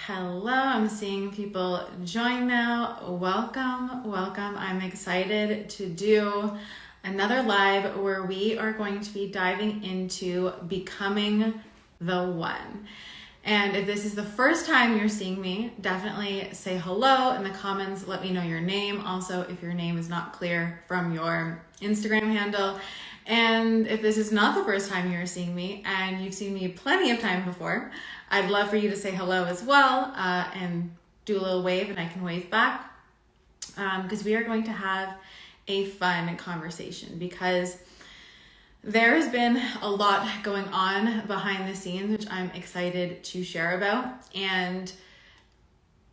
Hello, I'm seeing people join now. Welcome. I'm excited to do another live where we are going to be diving into becoming the one. And if this is the first time you're seeing me, definitely say hello in the comments. Let me know your name. Also, if your name is not clear from your Instagram handle. And if this is not the first time you're seeing me and you've seen me plenty of time before, I'd love for you to say hello as well and do a little wave, and I can wave back because we are going to have a fun conversation because there has been a lot going on behind the scenes, which I'm excited to share about. And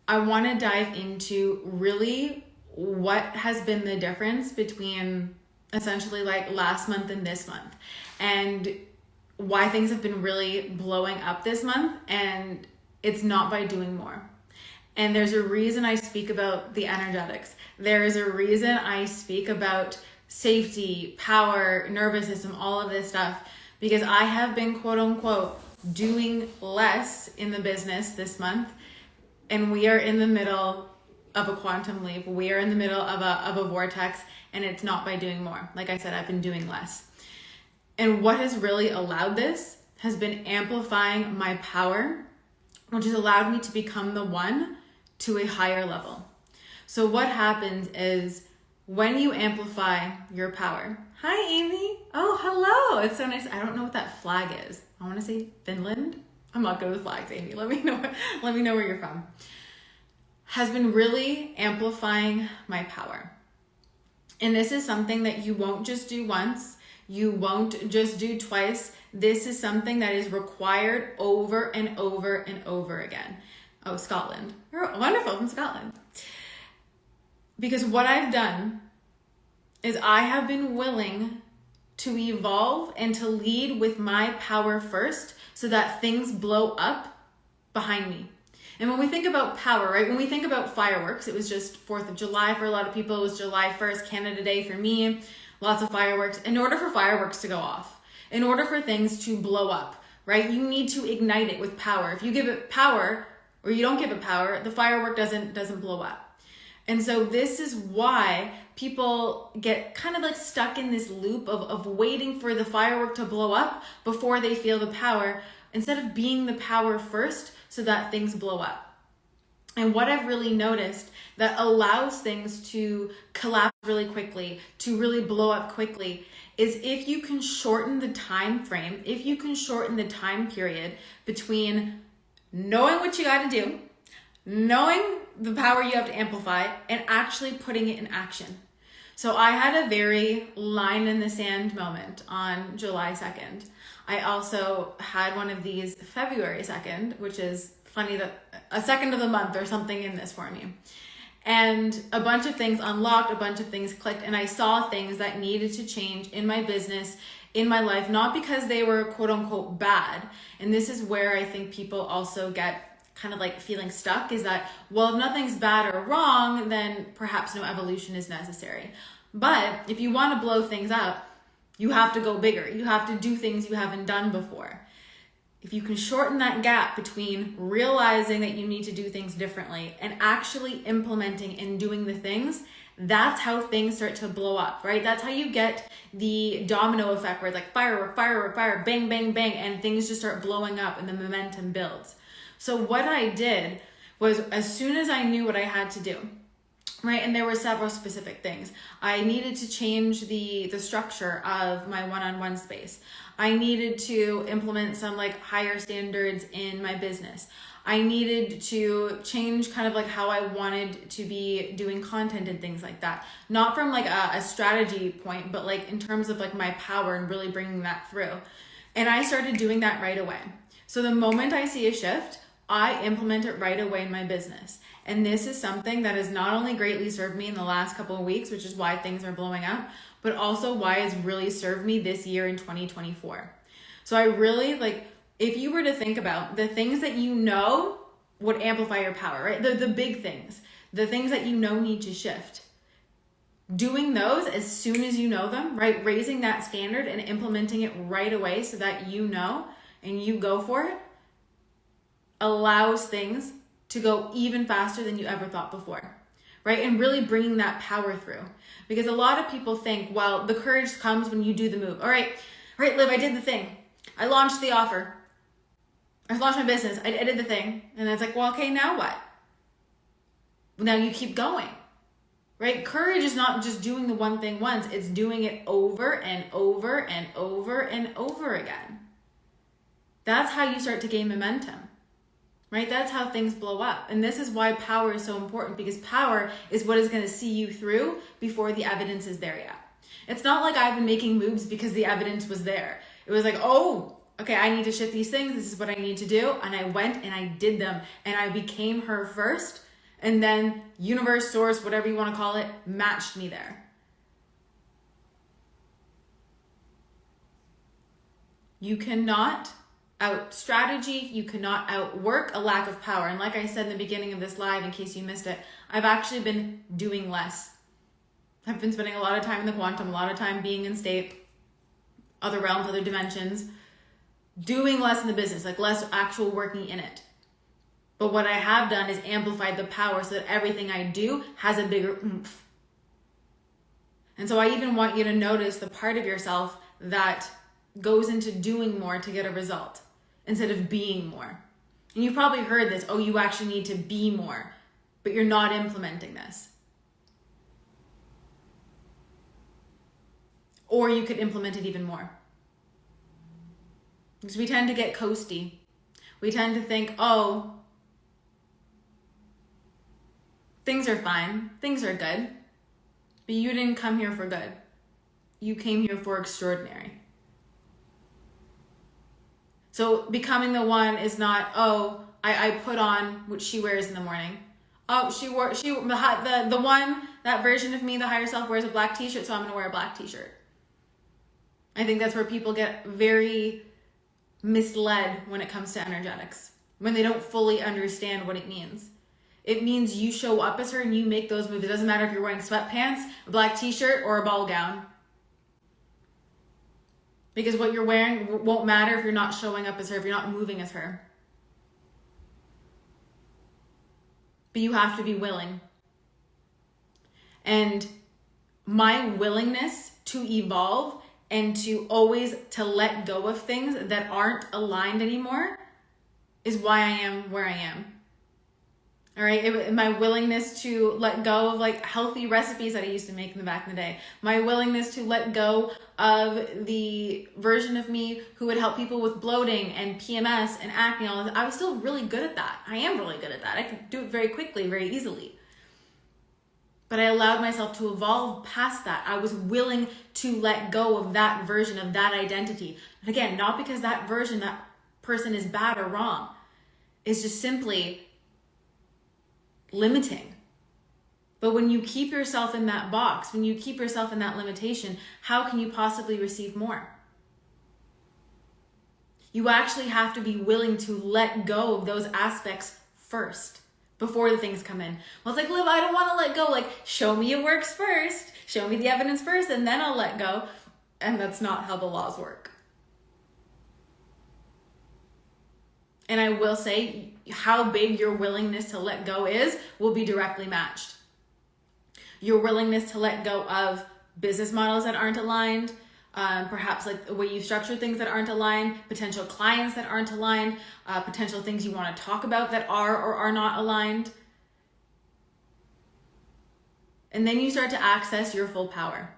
I want to dive into really what has been the difference between essentially like last month and this month, and why things have been really blowing up this month. And it's not by doing more. And there's a reason I speak about the energetics. There is a reason I speak about safety, power, nervous system, all of this stuff, because I have been quote unquote doing less in the business this month. And we are in the middle of a quantum leap. We are in the middle of a vortex, and it's not by doing more. Like I said, I've been doing less. And what has really allowed this has been amplifying my power, which has allowed me to become the one to a higher level. So what happens is when you amplify your power. Hi, Amy. Oh, hello. It's so nice. I don't know what that flag is. I want to say Finland. I'm not good with flags, Amy. Let me know where you're from. Has been really amplifying my power. And this is something that you won't just do once. You won't just do twice. This is something that is required over and over and over again. Oh, Scotland. You're wonderful, from Scotland. Because what I've done is I have been willing to evolve and to lead with my power first so that things blow up behind me. And when we think about power, right? When we think about fireworks, it was just 4th of July for a lot of people. It was July 1st, Canada Day for me. Lots of fireworks. In order for fireworks to go off, in order for things to blow up, right? You need to ignite it with power. If you give it power or you don't give it power, the firework doesn't blow up. And so this is why people get kind of like stuck in this loop of waiting for the firework to blow up before they feel the power, instead of being the power first so that things blow up. And what I've really noticed that allows things to collapse really quickly, to really blow up quickly, is if you can shorten the time frame, if you can shorten the time period between knowing what you got to do, knowing the power you have to amplify, and actually putting it in action. So I had a very line in the sand moment on July 2nd. I also had one of these February 2nd, which is funny that a second of the month or something in this for me. And a bunch of things unlocked, a bunch of things clicked, and I saw things that needed to change in my business, in my life, not because they were quote unquote bad. And this is where I think people also get kind of like feeling stuck, is that, well, if nothing's bad or wrong, then perhaps no evolution is necessary. But if you want to blow things up, you have to go bigger. You have to do things you haven't done before. If you can shorten that gap between realizing that you need to do things differently and actually implementing and doing the things, that's how things start to blow up, right? That's how you get the domino effect where it's like firework, firework, fire, bang, bang, bang, and things just start blowing up and the momentum builds. So what I did was, as soon as I knew what I had to do, right? And there were several specific things. I needed to change the structure of my one-on-one space. I needed to implement some like higher standards in my business. I needed to change kind of like how I wanted to be doing content and things like that. Not from like a strategy point, but like in terms of like my power and really bringing that through. And I started doing that right away. So the moment I see a shift, I implement it right away in my business. And this is something that has not only greatly served me in the last couple of weeks, which is why things are blowing up, but also why it's really served me this year in 2024. So I really like, if you were to think about the things that you know would amplify your power, right? The big things, the things that you know need to shift. Doing those as soon as you know them, right? Raising that standard and implementing it right away so that you know and you go for it, allows things to go even faster than you ever thought before, right? And really bringing that power through. Because a lot of people think, well, the courage comes when you do the move. All right, Liv, I did the thing. I launched the offer. I launched my business. I did the thing. And it's like, well, okay, now what? Now you keep going, right? Courage is not just doing the one thing once. It's doing it over and over and over and over again. That's how you start to gain momentum, right? That's how things blow up. And this is why power is so important, because power is what is going to see you through before the evidence is there yet. It's not like I've been making moves because the evidence was there. It was like, oh, okay, I need to shift these things. This is what I need to do. And I went and I did them and I became her first. And then universe, source, whatever you want to call it, matched me there. You cannot out strategy, you cannot outwork a lack of power. And like I said in the beginning of this live, in case you missed it, I've actually been doing less. I've been spending a lot of time in the quantum, a lot of time being in state, other realms, other dimensions, doing less in the business, like less actual working in it. But what I have done is amplified the power so that everything I do has a bigger oomph. And so I even want you to notice the part of yourself that goes into doing more to get a result instead of being more. And you've probably heard this, oh, you actually need to be more, but you're not implementing this. Or you could implement it even more. Because we tend to get coasty. We tend to think, oh, things are fine, things are good, but you didn't come here for good. You came here for extraordinary. So becoming the one is not, oh, I put on what she wears in the morning. Oh, the one, that version of me, the higher self, wears a black t-shirt, so I'm gonna wear a black t-shirt. I think that's where people get very misled when it comes to energetics, when they don't fully understand what it means. It means you show up as her and you make those moves. It doesn't matter if you're wearing sweatpants, a black t-shirt, or a ball gown. Because what you're wearing won't matter if you're not showing up as her, if you're not moving as her. But you have to be willing. And my willingness to evolve and to always to let go of things that aren't aligned anymore is why I am where I am. All right, my willingness to let go of like healthy recipes that I used to make in the back in the day. My willingness to let go of the version of me who would help people with bloating and PMS and acne. All this. I was still really good at that. I am really good at that. I could do it very quickly, very easily. But I allowed myself to evolve past that. I was willing to let go of that version of that identity. And again, not because that version, that person is bad or wrong. It's just simply limiting. But when you keep yourself in that box, when you keep yourself in that limitation, how can you possibly receive more? You actually have to be willing to let go of those aspects first before the things come in. Well, it's like, Liv, I don't want to let go. Like, show me it works first. Show me the evidence first, and then I'll let go. And that's not how the laws work. And I will say, how big your willingness to let go is will be directly matched. Your willingness to let go of business models that aren't aligned, perhaps like the way you structure things that aren't aligned, potential clients that aren't aligned, potential things you want to talk about that are or are not aligned. And then you start to access your full power.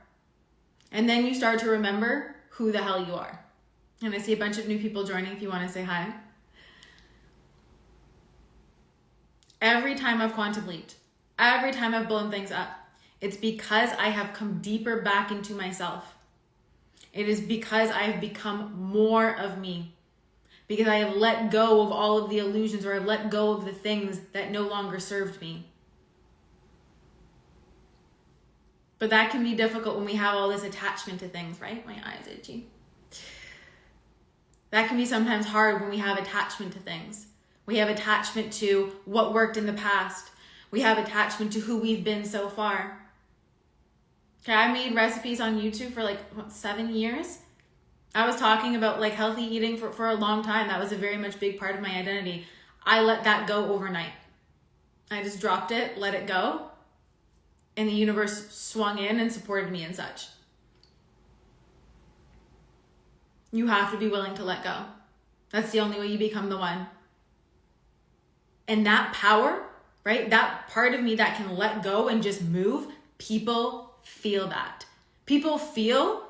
And then you start to remember who the hell you are. And I see a bunch of new people joining if you want to say hi. Every time I've quantum leaped, every time I've blown things up, it's because I have come deeper back into myself. It is because I have become more of me. Because I have let go of all of the illusions, or I've let go of the things that no longer served me. But that can be difficult when we have all this attachment to things, right? My eyes itchy. That can be sometimes hard when we have attachment to things. We have attachment to what worked in the past. We have attachment to who we've been so far. Okay, I made recipes on YouTube for 7 years. I was talking about healthy eating for a long time. That was a very much big part of my identity. I let that go overnight. I just dropped it, let it go, and the universe swung in and supported me and such. You have to be willing to let go. That's the only way you become the one. And that power, right? That part of me that can let go and just move, people feel that. People feel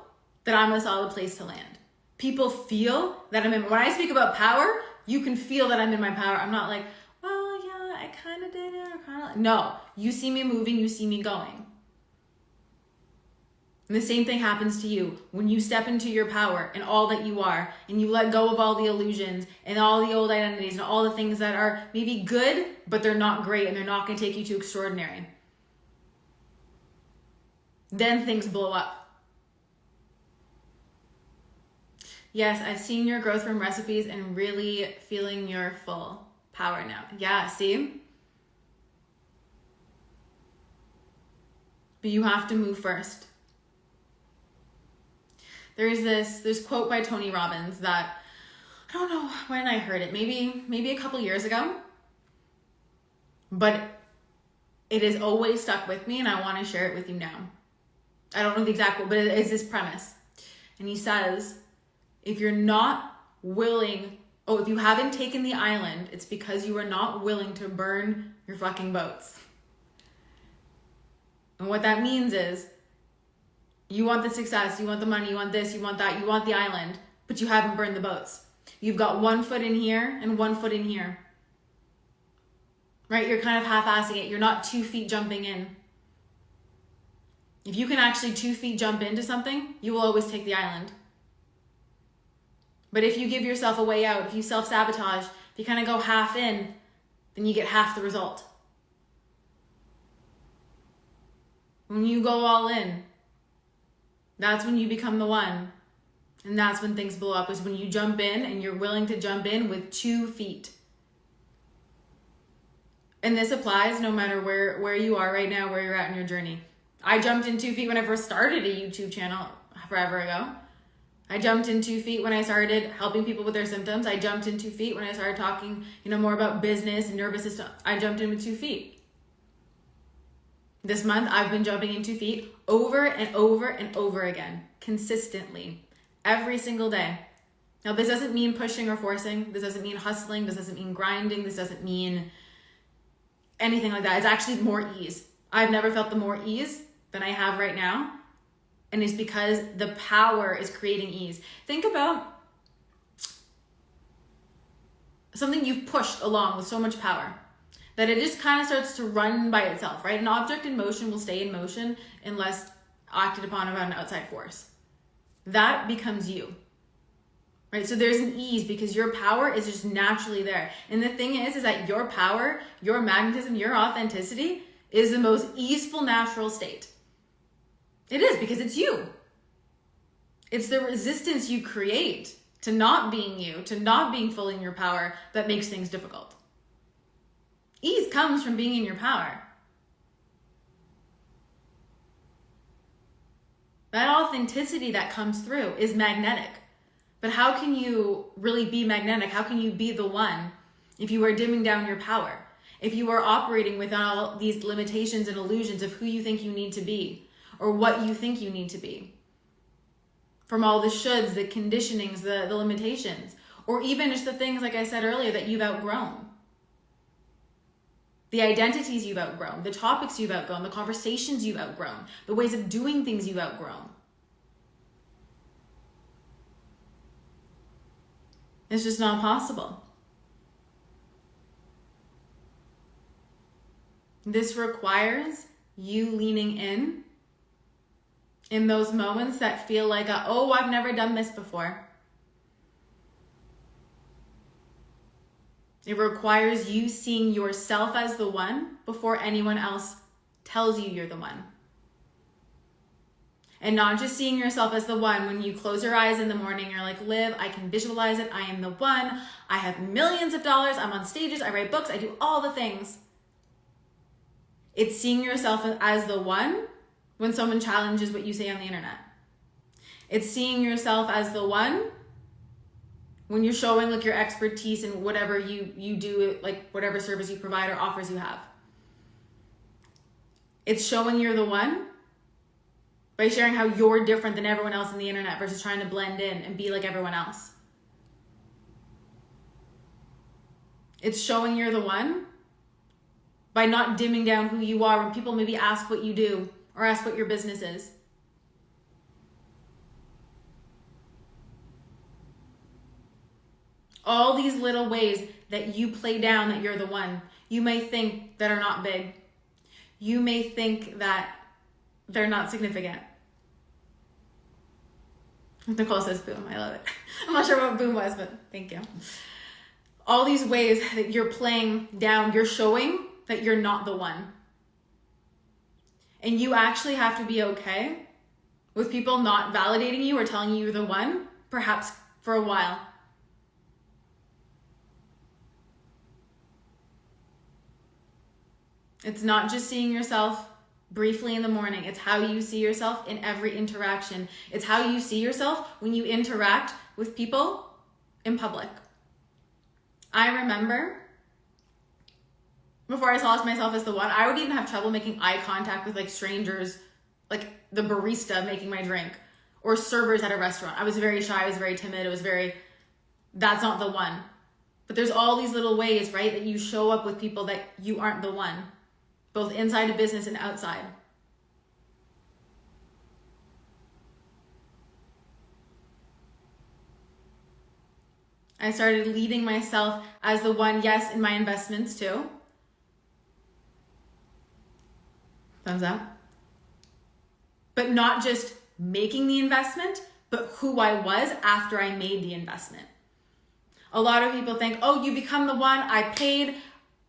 that I'm a solid place to land. People feel that I'm in, when I speak about power, you can feel that I'm in my power. I'm not like, well, yeah, I kind of did it, or kind of. No, you see me moving, you see me going. And the same thing happens to you when you step into your power and all that you are, and you let go of all the illusions and all the old identities and all the things that are maybe good, but they're not great and they're not going to take you to extraordinary. Then things blow up. Yes, I've seen your growth from recipes and really feeling your full power now. Yeah, see? But you have to move first. There's this quote by Tony Robbins that, I don't know when I heard it, maybe a couple years ago, but it has always stuck with me and I want to share it with you now. I don't know the exact quote, but it is this premise. And he says, if you're not willing, if you haven't taken the island, it's because you are not willing to burn your fucking boats. And what that means is, you want the success, you want the money, you want this, you want that, you want the island, but you haven't burned the boats. You've got 1 foot in here and 1 foot in here. Right? You're kind of half-assing it. You're not 2 feet jumping in. If you can actually 2 feet jump into something, you will always take the island. But if you give yourself a way out, if you self-sabotage, if you kind of go half in, then you get half the result. When you go all in, that's when you become the one. And that's when things blow up, is when you jump in and you're willing to jump in with 2 feet. And this applies no matter where you are right now, where you're at in your journey. I jumped in 2 feet when I first started a YouTube channel forever ago. I jumped in 2 feet when I started helping people with their symptoms. I jumped in 2 feet when I started talking, more about business and nervous system. I jumped in with 2 feet. This month, I've been jumping in 2 feet over and over and over again, consistently, every single day. Now, this doesn't mean pushing or forcing. This doesn't mean hustling. This doesn't mean grinding. This doesn't mean anything like that. It's actually more ease. I've never felt the more ease than I have right now. And it's because the power is creating ease. Think about something you've pushed along with so much power that it just kind of starts to run by itself, right? An object in motion will stay in motion unless acted upon by an outside force. That becomes you, right? So there's an ease because your power is just naturally there. And the thing is that your power, your magnetism, your authenticity is the most easeful, natural state. It is, because it's you. It's the resistance you create to not being you, to not being fully in your power, that makes things difficult. Ease comes from being in your power. That authenticity that comes through is magnetic. But how can you really be magnetic? How can you be the one if you are dimming down your power? If you are operating with all these limitations and illusions of who you think you need to be or what you think you need to be? From all the shoulds, the conditionings, the limitations, or even just the things, like I said earlier, that you've outgrown. The identities you've outgrown, the topics you've outgrown, the conversations you've outgrown, the ways of doing things you've outgrown. It's just not possible. This requires you leaning in those moments that feel like, I've never done this before. It requires you seeing yourself as the one before anyone else tells you you're the one. And not just seeing yourself as the one when you close your eyes in the morning, you're like, Liv, I can visualize it. I am the one. I have millions of dollars. I'm on stages. I write books. I do all the things. It's seeing yourself as the one when someone challenges what you say on the internet. It's seeing yourself as the one when you're showing like your expertise in whatever you do, like whatever service you provide or offers you have. It's showing you're the one by sharing how you're different than everyone else on the internet versus trying to blend in and be like everyone else. It's showing you're the one by not dimming down who you are when people maybe ask what you do or ask what your business is. All these little ways that you play down that you're the one, you may think that are not big. You may think that they're not significant. Nicole says boom, I love it. I'm not sure what boom was, but thank you. All these ways that you're playing down, you're showing that you're not the one. And you actually have to be okay with people not validating you or telling you you're the one, perhaps for a while. It's not just seeing yourself briefly in the morning. It's how you see yourself in every interaction. It's how you see yourself when you interact with people in public. I remember before I saw myself as the one, I would even have trouble making eye contact with like strangers, like the barista making my drink or servers at a restaurant. I was very shy. I was very timid. That's not the one. But there's all these little ways, right, that you show up with people that you aren't the one, both inside of business and outside. I started leading myself as the one, yes, in my investments too. Thumbs up. But not just making the investment, but who I was after I made the investment. A lot of people think, oh, you become the one, I paid,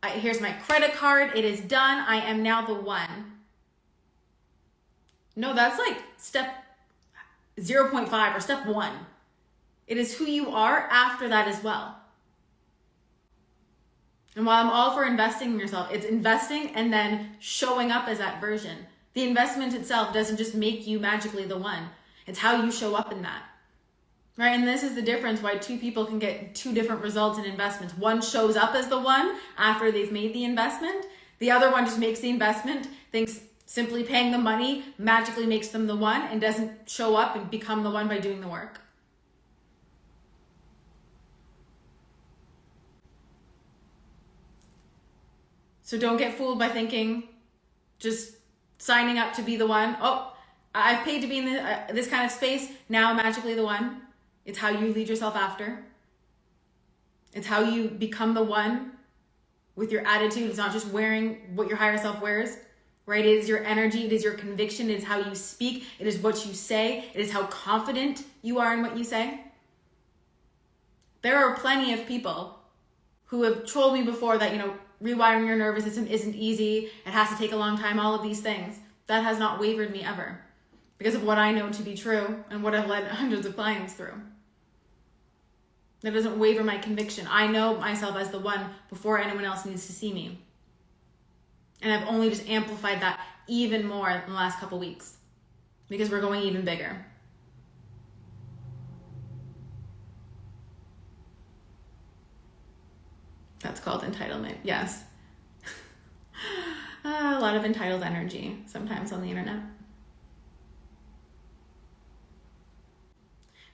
here's my credit card, it is done, I am now the one. No, that's like step 0.5 or step 1. It is who you are after that as well. And while I'm all for investing in yourself, it's investing and then showing up as that version. The investment itself doesn't just make you magically the one. It's how you show up in that. Right? And this is the difference why two people can get two different results in investments. One shows up as the one after they've made the investment. The other one just makes the investment, thinks simply paying the money magically makes them the one and doesn't show up and become the one by doing the work. So don't get fooled by thinking just signing up to be the one. Oh, I've paid to be in this kind of space. Now I'm magically the one. It's how you lead yourself after. It's how you become the one with your attitude. It's not just wearing what your higher self wears, right? It is your energy. It is your conviction. It is how you speak. It is what you say. It is how confident you are in what you say. There are plenty of people who have told me before that, rewiring your nervous system isn't easy. It has to take a long time, all of these things. That has not wavered me ever because of what I know to be true and what I've led hundreds of clients through. That doesn't waver my conviction. I know myself as the one before anyone else needs to see me. And I've only just amplified that even more in the last couple weeks because we're going even bigger. That's called entitlement, yes. A lot of entitled energy sometimes on the internet.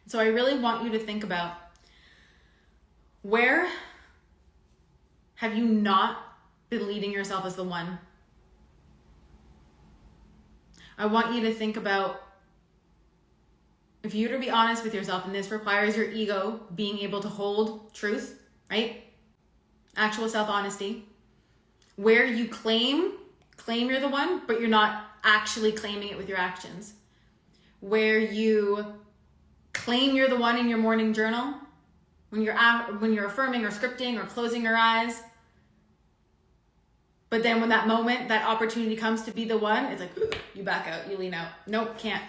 So I really want you to think about, where have you not been leading yourself as the one? I want you to think about, if you were to be honest with yourself, and this requires your ego being able to hold truth, right? Actual self-honesty, where you claim you're the one, but you're not actually claiming it with your actions. Where you claim you're the one in your morning journal, when you're affirming or scripting or closing your eyes. But then when that moment, that opportunity comes to be the one, it's like, you back out, you lean out. Nope, can't.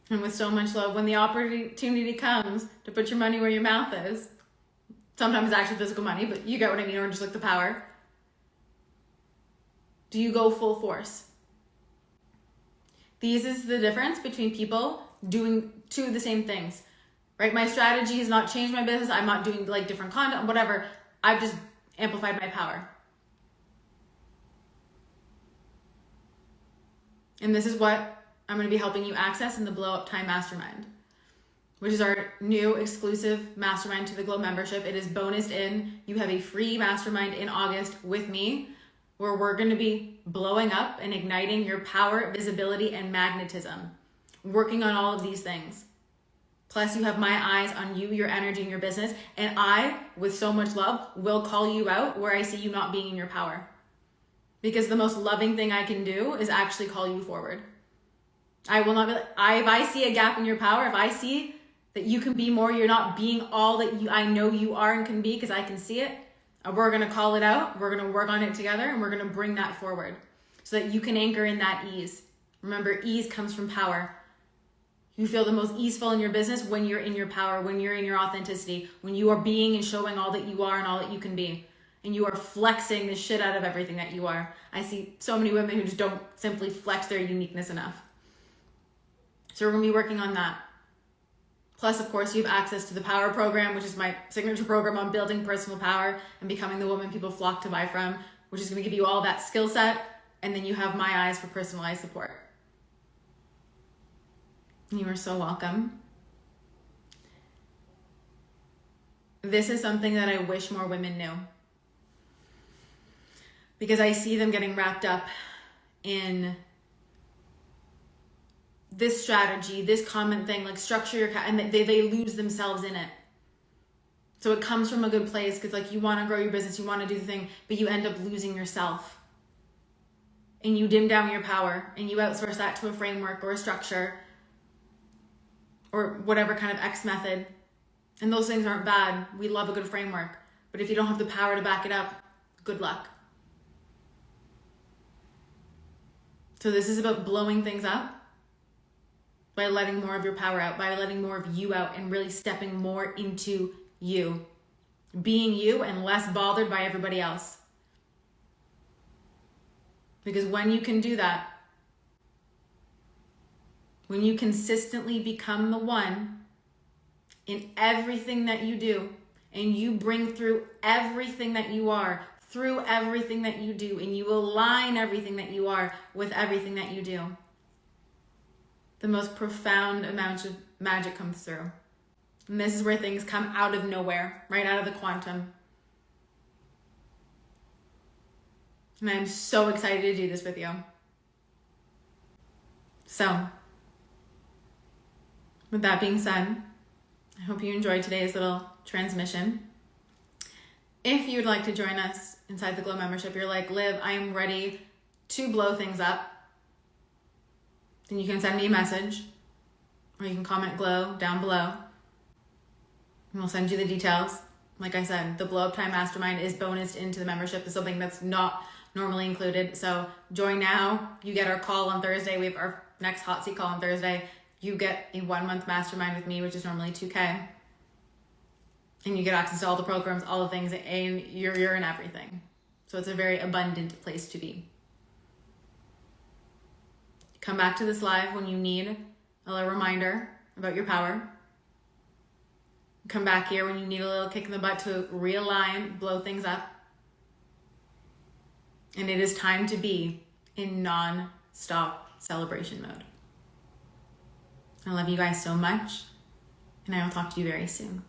And with so much love, when the opportunity comes to put your money where your mouth is, sometimes it's actually physical money, but you get what I mean, or just like the power. Do you go full force? This is the difference between people doing two of the same things, right? My strategy has not changed my business. I'm not doing like different content, whatever. I've just amplified my power. And this is what I'm going to be helping you access in the Blow Up Time Mastermind, which is our new exclusive mastermind to the Glow membership. It is bonused in. You have a free mastermind in August with me where we're going to be blowing up and igniting your power, visibility, and magnetism, working on all of these things. Plus, you have my eyes on you, your energy, and your business. And I, with so much love, will call you out where I see you not being in your power. Because the most loving thing I can do is actually call you forward. I will not be like, if I see a gap in your power, if I see that you can be more, you're not being all that I know you are and can be, because I can see it, we're going to call it out. We're going to work on it together, and we're going to bring that forward so that you can anchor in that ease. Remember, ease comes from power. You feel the most easeful in your business when you're in your power, when you're in your authenticity, when you are being and showing all that you are and all that you can be. And you are flexing the shit out of everything that you are. I see so many women who just don't simply flex their uniqueness enough. So we're going to be working on that. Plus, of course, you have access to the Power Program, which is my signature program on building personal power and becoming the woman people flock to buy from, which is going to give you all that skill set. And then you have my eyes for personalized support. You are so welcome. This is something that I wish more women knew, because I see them getting wrapped up in this strategy, this common thing, like structure your, and they lose themselves in it. So it comes from a good place, because like you want to grow your business, you want to do the thing, but you end up losing yourself. And you dim down your power and you outsource that to a framework or a structure or whatever kind of X method. And those things aren't bad. We love a good framework. But if you don't have the power to back it up, good luck. So this is about blowing things up by letting more of your power out, by letting more of you out, and really stepping more into you. Being you and less bothered by everybody else. Because when you can do that, when you consistently become the one in everything that you do, and you bring through everything that you are, through everything that you do, and you align everything that you are with everything that you do, the most profound amount of magic comes through. And this is where things come out of nowhere, right out of the quantum. And I'm so excited to do this with you. So, with that being said, I hope you enjoyed today's little transmission. If you'd like to join us inside the Glow membership, you're like, Liv, I am ready to blow things up, then you can send me a message, or you can comment Glow down below, and we'll send you the details. Like I said, the Blow Up Time Mastermind is bonused into the membership. It's something that's not normally included. So join now. You get our call on Thursday. We have our next hot seat call on Thursday. You get a 1 month mastermind with me, which is normally $2,000. And you get access to all the programs, all the things, and you're in everything. So it's a very abundant place to be. Come back to this live when you need a little reminder about your power. Come back here when you need a little kick in the butt to realign, blow things up. And it is time to be in non-stop celebration mode. I love you guys so much, and I will talk to you very soon.